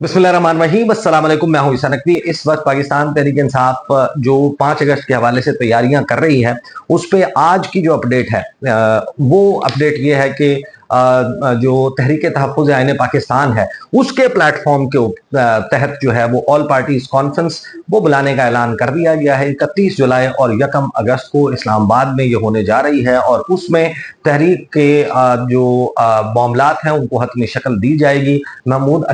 बिस्मिल्लाहिर्रहमानिर्रहीम, अस्सलाम वालेकुम। मैं हूं ईसा नकवी। इस वक्त पाकिस्तान तहरीक इंसाफ जो 5 अगस्त के हवाले से तैयारियां कर रही है, उस पे आज की जो अपडेट है वो अपडेट ये है कि जो तहरीक तहफ़्फ़ुज़ आईन पाकिस्तान है, उसके प्लेटफॉर्म के तहत जो है वो ऑल पार्टीज कॉन्फ्रेंस वो बुलाने का ऐलान कर दिया गया है। 31 जुलाई और 1 अगस्त को इस्लामाबाद में ये होने जा रही है और उसमें तहरीक के जो मामलात हैं उनको हतमी शक्ल दी जाएगी। महमूद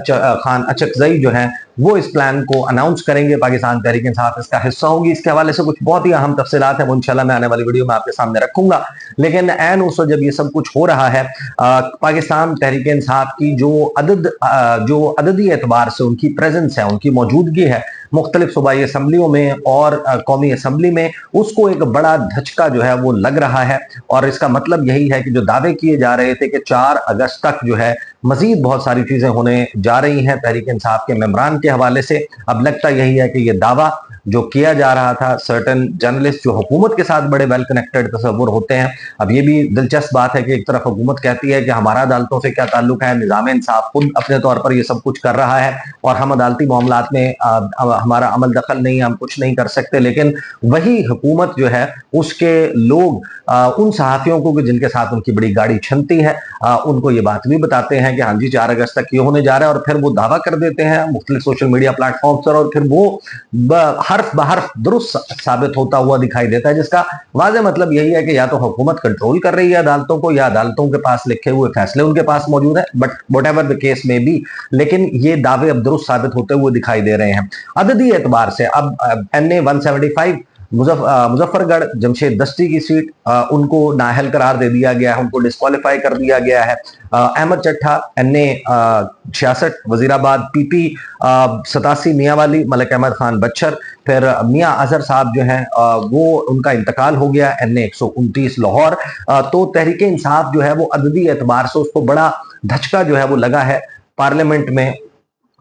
खान अचकजई जो है वो इस प्लान को अनाउंस करेंगे। पाकिस्तान तहरीक इंसाफ इसका हिस्सा होगी। इसके हवाले से कुछ बहुत ही अहम तफसीलात हैं, वो इंशाल्लाह मैं आने वाली वीडियो में आपके सामने रखूंगा। लेकिन एन उस जब ये सब कुछ हो रहा है, पाकिस्तान तहरीक इंसाफ की जो अददी एतबार से उनकी प्रेजेंस है, उनकी मौजूदगी है मुख्तलिफ सूबाई असम्बलियों में और कौमी असम्बली में, उसको एक बड़ा धचका जो है वो लग रहा है। और इसका मतलब यही है कि जो दावे किए जा रहे थे कि 4 अगस्त तक जो है मजीद बहुत सारी चीजें होने जा रही हैं तहरीक इंसाफ के मेम्बरान के हवाले से, अब लगता यही है कि यह दावा जो किया जा रहा था, सर्टन जर्नलिस्ट जो हुकूमत के साथ बड़े वेल कनेक्टेड तस्वुर होते हैं। अब ये भी दिलचस्प बात है कि एक तरफ हुकूमत कहती है कि हमारा अदालतों से क्या ताल्लुक है, निज़ाम इंसाफ खुद अपने तौर पर ये सब कुछ कर रहा है और हम अदालती मामलात में हमारा अमल दखल नहीं, हम कुछ नहीं कर सकते। लेकिन वही हुकूमत जो है उसके लोग उन सहाफ़ियों को जिनके साथ उनकी बड़ी गाड़ी छनती है, उनको ये बात भी बताते हैं कि हाँ जी 4 अगस्त तक ये होने जा रहा है, और फिर वो दावा कर देते हैं मुख्तलिफ सोशल मीडिया प्लेटफॉर्म पर, और फिर वो हर्फ बहर्फ दुरुस्त साबित होता हुआ दिखाई देता है, जिसका वाज़ेह मतलब यही है कि या तो हुकूमत कंट्रोल कर रही है अदालतों को, या अदालतों के पास लिखे हुए फैसले उनके पास मौजूद है। But what ever the case में भी, लेकिन ये दावे अब दुरुस्त साबित होते हुए दिखाई दे रहे हैं। अददी एतबार से अब NA 175 मुजफ्फरगढ़ जमशेद दस्ती की सीट उनको नाअहल करार दे दिया गया है, उनको डिस्क्वालीफाई कर दिया गया है। अहमद चट्ठा NA 66 वजीराबाद PP 87 मियांवाली मलिक अहमद खान बच्चर, फिर मियां अजहर साहब जो हैं वो उनका इंतकाल हो गया NA 129 लाहौर। तो तहरीक इंसाफ जो है वो अददी एतबार से उसको बड़ा धचका जो है वो लगा है पार्लियामेंट में,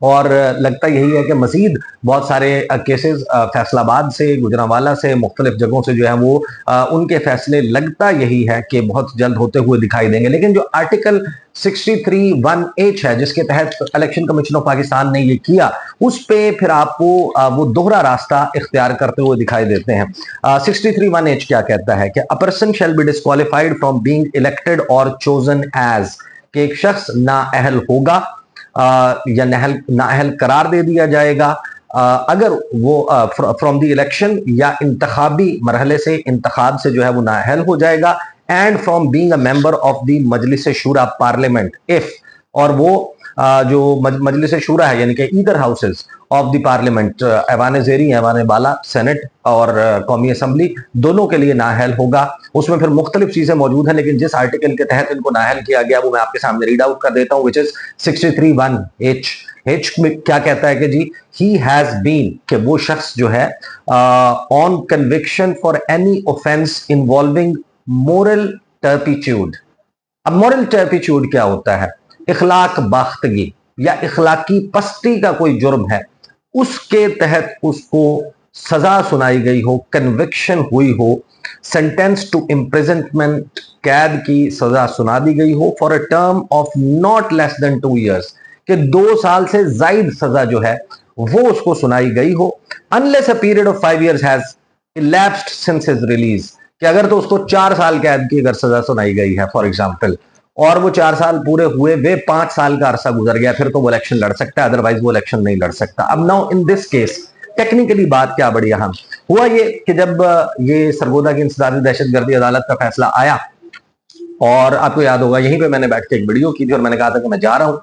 और लगता यही है कि मजीद बहुत सारे केसेस फैसलाबाद से, गुजरांवाला से, मुख्तलिफ जगहों से जो है वो उनके फैसले लगता यही है कि बहुत जल्द होते हुए दिखाई देंगे। लेकिन जो आर्टिकल 63(1)H है जिसके तहत इलेक्शन कमीशन ऑफ पाकिस्तान ने ये किया, उस पे फिर आपको वो दोहरा रास्ता इख्तियार करते हुए दिखाई देते हैं। 63(1)H क्या कहता है कि a person shall be disqualified from being elected और चोजन एज, कि एक शख्स नाअहल होगा या नाअहल करार दे दिया जाएगा अगर वो फ्रॉम द इलेक्शन या इंतखाबी मरहले से, इंतखाब से जो है वो नाअहल हो जाएगा, and from being a member of the Majlis Shura parliament if, और वो जो मजलिस शूरा है यानी कि either houses of the parliament, ऐवान ज़ेरी, ऐवान बाला, सेनेट और कौमी असम्बली, दोनों के लिए नाअहल होगा। उसमें फिर मुख्तलिफ चीजें मौजूद हैं, लेकिन जिस आर्टिकल के तहत इनको नाअहल किया गया वो मैं आपके सामने रीड आउट कर देता हूं, विच इज 63(1)H में क्या कहता है कि जी ही हैज बीन, कि वो शख्स जो है on conviction for any offence involving moral turpitude. अब मोरल टर्पिट्यूड क्या होता है? इखलाक बाख्तगी या इखलाकी पस्ती का कोई जुर्म है, उसके तहत उसको सजा सुनाई गई हो, कन्विक्शन हुई हो, सेंटेंस टू इम्प्रिजनमेंट, कैद की सजा सुना दी गई हो, for a term of not less than 2 years, कि 2 साल से जायद सजा जो है वो उसको सुनाई गई हो, unless a period of 5 years has elapsed since his release, कि अगर तो उसको 4 साल कैद की अगर सजा सुनाई गई है फॉर एग्जाम्पल, और वो 4 साल पूरे हुए, वे 5 साल का अरसा गुजर गया, फिर तो वो इलेक्शन लड़ सकता है, अदरवाइज वो इलेक्शन नहीं लड़ सकता। अब now in this case technically बात क्या बड़ी अहम हुआ, ये कि जब ये सरगोदा की इंसदादी दहशतगर्दी अदालत का फैसला आया, और आपको याद होगा यहीं पे मैंने बैठ के एक वीडियो की थी और मैंने कहा था कि मैं जा रहा हूँ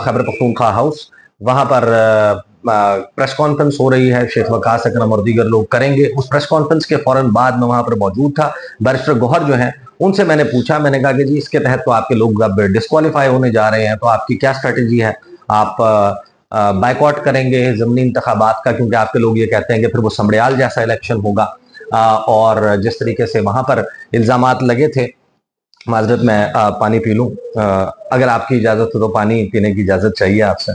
खैबर पख्तूनख्वा हाउस, वहां पर प्रेस कॉन्फ्रेंस हो रही है, शेख वकास अकरम और दीगर लोग करेंगे। उस प्रेस कॉन्फ्रेंस के फौरन बाद में वहां पर मौजूद था बैरिस्टर गौहर जो है, उनसे मैंने पूछा, मैंने कहा कि जी इसके तहत तो आपके लोग अब डिस्क्वालीफाई होने जा रहे हैं, तो आपकी क्या स्ट्रेटेजी है? आप बाइकआउट करेंगे ज़मीनी इंतखाबात का, क्योंकि आपके लोग ये कहते हैं कि फिर वो समड़ियाल जैसा इलेक्शन होगा, और जिस तरीके से वहां पर इल्जामात लगे थे। माजरत मैं पानी पी लूं, अगर आपकी इजाजत हो तो पानी पीने की इजाजत चाहिए आपसे।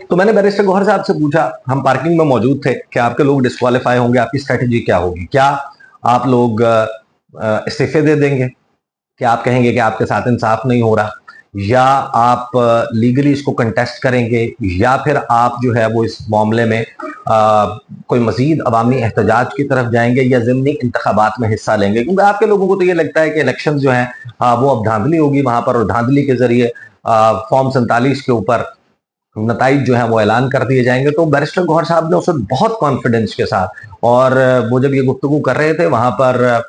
तो मैंने बैरिस्टर गौहर साहब से पूछा, हम पार्किंग में मौजूद थे, कि आपके लोग डिस्क्वालीफाई होंगे, आपकी स्ट्रेटेजी क्या होगी? क्या आप लोग इस्तीफे दे देंगे कि आप कहेंगे कि आपके साथ इंसाफ नहीं हो रहा, या आप लीगली इसको कंटेस्ट करेंगे, या फिर आप जो है वो इस मामले में कोई मजीद अवामी एहतजाज की तरफ जाएंगे, या ज़िमनी इंतखाबात में हिस्सा लेंगे? क्योंकि आपके लोगों को तो ये लगता है कि इलेक्शन जो है वो अब धांधली होगी वहां पर, और धांधली के जरिए फॉर्म 47 के ऊपर नताइज जो है वो ऐलान कर दिए जाएंगे। तो बैरिस्टर गौहर साहब ने उस वक्त बहुत कॉन्फिडेंस के साथ, और वो जब ये गुफ्तगू कर रहे थे वहां पर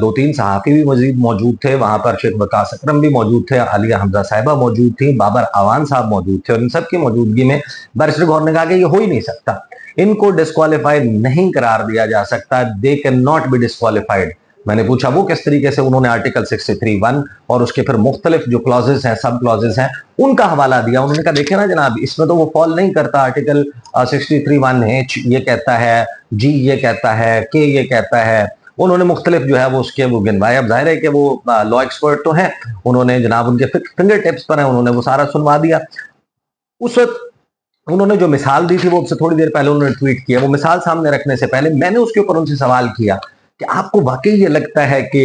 दो तीन सहाफ़ी भी मजीद मौजूद थे, वहां पर शेख वकास अकरम भी मौजूद थे, आलिया हमजा साहिबा मौजूद थी, बाबर आवान साहब मौजूद थे, और इन सब की मौजूदगी में बैरिस्टर गौहर ने कहा कि ये हो ही नहीं सकता, इनको डिस्क्वालीफाइड नहीं करार दिया जा सकता, they can not be disqualified. मैंने पूछा वो किस तरीके से? उन्होंने आर्टिकल 63(1) और उसके फिर मुख्तलिफ जो क्लॉजेस हैं, सब क्लॉजेस हैं, उनका हवाला दिया। उन्होंने कहा देखे ना जनाब, इसमें तो वो फॉल नहीं करता। आर्टिकल 63(1) ये कहता है, जी ये कहता है, के ये कहता है। उन्होंने मुख्तलिफ जो है वो उसके वो गिनवाए। अब जाहिर है कि वो लॉ एक्सपर्ट तो हैं, उन्होंने जनाब उनके फिंगर टिप्स पर है, उन्होंने वो सारा सुनवा दिया। उस वक्त उन्होंने जो मिसाल दी थी वो उससे थोड़ी देर पहले उन्होंने ट्वीट किया। वो मिसाल सामने रखने से पहले मैंने उसके ऊपर उनसे सवाल किया कि आपको वाकई ये लगता है कि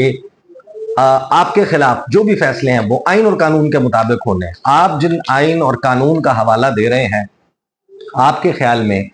आपके खिलाफ जो भी फैसले हैं वो आइन और कानून के मुताबिक होने हैं? आप जिन आइन और कानून का हवाला दे रहे हैं, आपके ख्याल में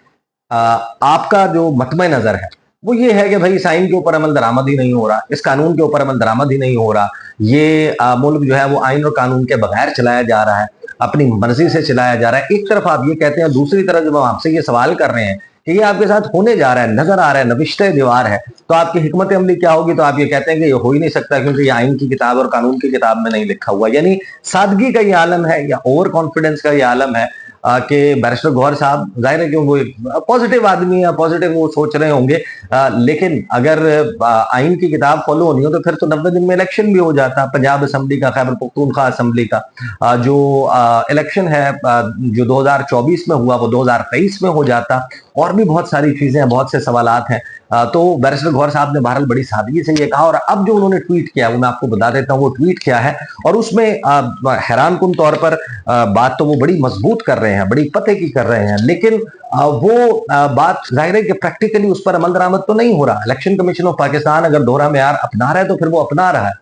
आपका जो मतमे नजर है वो ये है कि भाई इस आइन के ऊपर अमल दरामद ही नहीं हो रहा, इस कानून के ऊपर अमल दरामद ही नहीं हो रहा, ये मुल्क जो है वो आइन और कानून के बगैर चलाया जा रहा है, अपनी मर्जी से चलाया जा रहा है। एक तरफ आप ये कहते हैं, दूसरी तरफ जब हम आपसे ये सवाल कर रहे हैं कि ये आपके साथ होने जा रहा है, नजर आ रहा है, नविश्ते दीवार है, तो आपकी हिकमत अमली क्या होगी? तो आप ये कहते हैं कि ये हो ही नहीं सकता क्योंकि ये आइन की किताब और कानून की किताब में नहीं लिखा हुआ। यानी सादगी का ये आलम है या ओवर कॉन्फिडेंस का ये आलम है कि बैरिस्टर गौहर साहब, जाहिर है कि वो पॉजिटिव आदमी है, पॉजिटिव वो सोच रहे होंगे, लेकिन अगर आइन की किताब फॉलो होनी हो तो फिर तो 90 दिन में इलेक्शन भी हो जाता। पंजाब असम्बली का, खैबर पख्तूनख्वा असम्बली का जो इलेक्शन है जो 2024 में हुआ वो 2023 में हो जाता। और भी बहुत सारी चीजें हैं, बहुत से सवालात हैं। तो बैरिस्टर गौहर साहब ने बहरहाल बड़ी सादगी से ये कहा, और अब जो उन्होंने ट्वीट किया वो मैं आपको बता देता हूँ वो ट्वीट क्या है। और उसमें हैरान कुन तौर पर बात तो वो बड़ी मजबूत कर रहे हैं, बड़ी पते की कर रहे हैं, लेकिन वो बात जाहिर है कि प्रैक्टिकली उस पर अमल दरामद तो नहीं हो रहा। इलेक्शन कमीशन ऑफ पाकिस्तान अगर दोहरा मेयार अपना रहा है तो फिर वो अपना रहा है।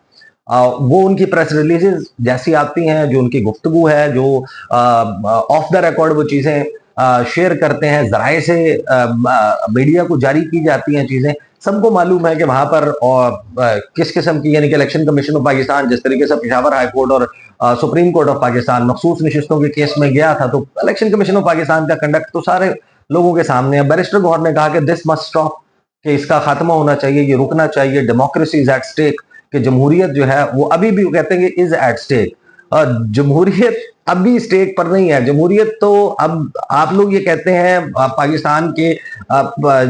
वो उनकी प्रेस रिलीजेस जैसी आती हैं, जो उनकी गुफ्तगू है, जो ऑफ द रिकॉर्ड वो चीजें शेयर करते हैं, जराए से मीडिया को जारी की जाती हैं चीजें, सबको मालूम है कि वहां पर किस किस्म की, यानी कि इलेक्शन कमीशन ऑफ पाकिस्तान जिस तरीके से पेशावर हाई कोर्ट और सुप्रीम कोर्ट ऑफ पाकिस्तान मखसूस नशिस्तों के केस में गया था, तो इलेक्शन कमीशन ऑफ पाकिस्तान का कंडक्ट तो सारे लोगों के सामने है। बैरिस्टर गौहर ने कहा कि दिस मस्ट स्टॉप, कि इसका खात्मा होना चाहिए, ये रुकना चाहिए, डेमोक्रेसी इज एट स्टेक, कि जमहूरियत जो है वो अभी भी, वो कहते हैं कि इज एट स्टेक, जमहूरियत अभी स्टेक पर नहीं है। जमहूरियत तो अब आप लोग ये कहते हैं पाकिस्तान के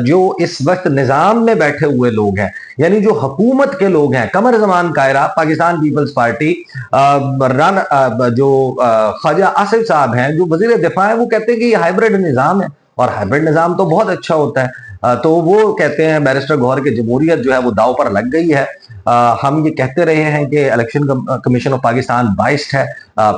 जो इस वक्त निजाम में बैठे हुए लोग हैं, यानी जो हुकूमत के लोग हैं, कमर जमान कायरा पाकिस्तान पीपल्स पार्टी, जो ख्वाजा आसिफ साहब हैं जो वजीर दिफा है, वो कहते हैं कि ये हाइब्रिड निजाम है, और हाइब्रिड निजाम तो बहुत अच्छा होता है। तो वो कहते हैं बैरिस्टर गौहर की जमहूरियत जो है वो दाव पर लग गई है। हम ये कहते रहे हैं कि election commission of Pakistan biased है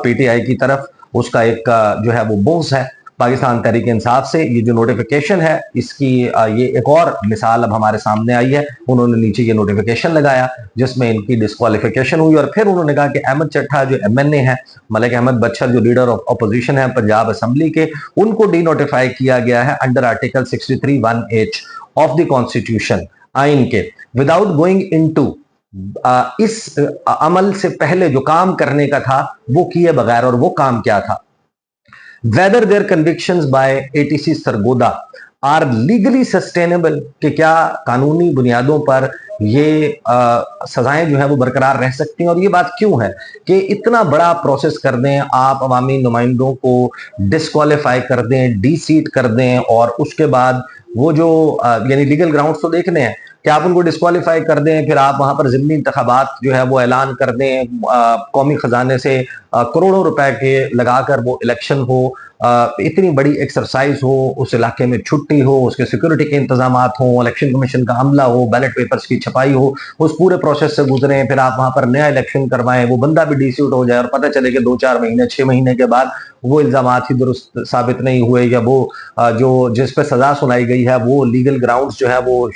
पीटीआई की तरफ, उसका एक जो है वो बोझ है पाकिस्तान तहरीक इंसाफ से। ये जो नोटिफिकेशन है इसकी ये एक और मिसाल अब हमारे सामने आई है। उन्होंने नीचे ये नोटिफिकेशन लगाया जिसमें इनकी डिस्क्वालिफिकेशन हुई, और फिर उन्होंने कहा कि अहमद चट्ठा जो एमएनए है, मलिक अहमद बच्चर जो लीडर ऑफ अपोजिशन है पंजाब असम्बली के, उनको डी नोटिफाई किया गया है under article 63(1)H of the constitution, आइन के, विदाउट गोइंग इनटू इस अमल से पहले जो काम करने का था वो किए बगैर। और वो काम क्या था? Whether there convictions by ATC Sargodha are legally sustainable, कि क्या कानूनी बुनियादों पर ये सजाएं जो है वो बरकरार रह सकती हैं। और ये बात क्यों है कि इतना बड़ा प्रोसेस कर दें आप, अवामी नुमाइंदों को डिस्क्वालीफाई कर दें, डी सीट कर दें, और उसके बाद वो जो यानी लीगल ग्राउंड्स तो देखने हैं कि आप उनको डिस्क्वालीफाई कर दें, फिर आप वहां पर ज़िमनी इंतखाबात जो है वो ऐलान कर दें, कौमी खजाने से करोड़ों रुपए के लगाकर वो इलेक्शन हो, इतनी बड़ी एक्सरसाइज हो, उस इलाके में छुट्टी हो, उसके सिक्योरिटी के इंतजाम हो, इलेक्शन कमीशन का हमला हो, बैलेट पेपर्स की छपाई हो, उस पूरे प्रोसेस से गुजरे, फिर आप वहां पर नया इलेक्शन करवाएं, वो बंदा भी डिस्यूट हो जाए और पता चले कि 2-4 महीने 6 महीने के बाद वो इल्जाम ही दुरुस्त साबित नहीं हुए, या वो जो जिस पे सजा सुनाई गई है वो लीगल ग्राउंड्स जो है वो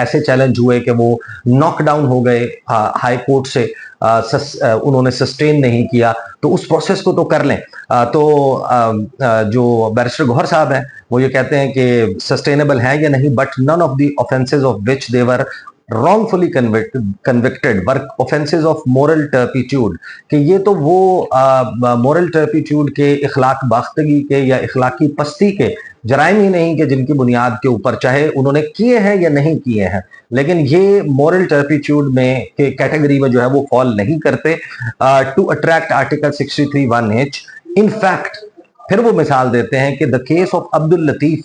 ऐसे चैलेंज हुए कि वो नॉकडाउन हो गए हाई कोर्ट से। उन्होंने सस्टेन नहीं किया, तो उस प्रोसेस को तो कर लें। जो बैरिस्टर गौहर साहब हैं वो ये कहते हैं कि सस्टेनेबल है या नहीं, but none of the offences of which they were wrongfully convicted were offenses of moral turpitude, कि ये तो वो moral turpitude के, इखलाक बाख्तगी के या इखलाकी पस्ती के जराइम ही नहीं कि जिनकी बुनियाद के ऊपर चाहे उन्होंने किए हैं या नहीं किए हैं, लेकिन ये moral turpitude में के कैटेगरी में जो है वो फॉल नहीं करते। To attract article 63(1)H, in fact फिर वो मिसाल देते हैं कि the case of Abdul Latif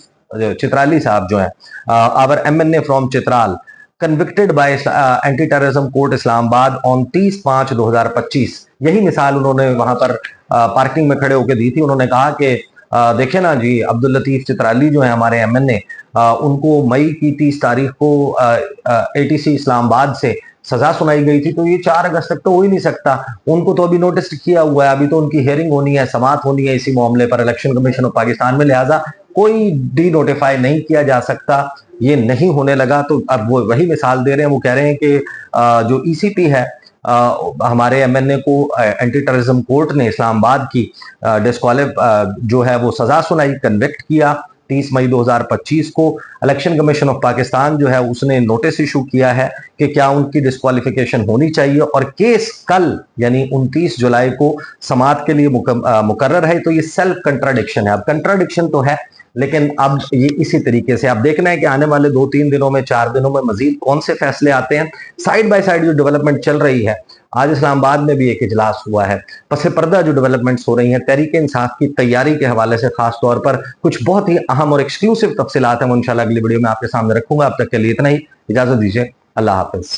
Chitrali साहब जो है, our MNA from Chitral, convicted by anti terrorism court Islamabad on 30/5/2025। यही मिसाल उन्होंने वहां पर पार्किंग में खड़े होकर दी थी। उन्होंने कहा कि देखे ना जी, अब्दुल लतीफ चित्राली जो है हमारे MNA, उनको मई की 30 तारीख को ATC इस्लामाबाद से सजा सुनाई गई थी, तो ये 4 अगस्त तक तो हो ही नहीं सकता। उनको तो अभी नोटिस किया हुआ है, अभी तो उनकी हियरिंग होनी है, समाअत होनी है इसी मामले पर इलेक्शन कमीशन ऑफ पाकिस्तान में, लिहाजा कोई डी नोटिफाई नहीं किया जा सकता। ये नहीं होने लगा तो अब वो वही मिसाल दे रहे हैं। वो कह रहे हैं कि जो ECP है, हमारे MNA को एंटी टेररिज्म कोर्ट ने इस्लामाबाद की जो है वो सजा सुनाई, कन्विक्ट किया 30 मई 2025 को। इलेक्शन कमीशन ऑफ पाकिस्तान जो है उसने नोटिस इशू किया है कि क्या उनकी डिस्क्वालिफिकेशन होनी चाहिए, और केस कल यानी 29 जुलाई को समाअत के लिए मुकर्रर है। तो ये सेल्फ कंट्राडिक्शन है। अब कंट्राडिक्शन तो है, लेकिन अब ये इसी तरीके से अब देखना है कि आने वाले 2-3 दिनों में, 4 दिनों में मजीद कौन से फैसले आते हैं। साइड बाय साइड जो डेवलपमेंट चल रही है, आज इस्लामाबाद में भी एक इजलास हुआ है, पसे पर्दा जो डेवलपमेंट्स हो रही हैं तहरीक-ए-इंसाफ की तैयारी के हवाले से, खास तौर पर कुछ बहुत ही अहम और एक्सक्लूसिव तफसीलात हैं, वो इंशाल्लाह अगली वीडियो में आपके सामने रखूंगा। अब तक के लिए इतना ही, इजाजत दीजिए, अल्लाह हाफिज।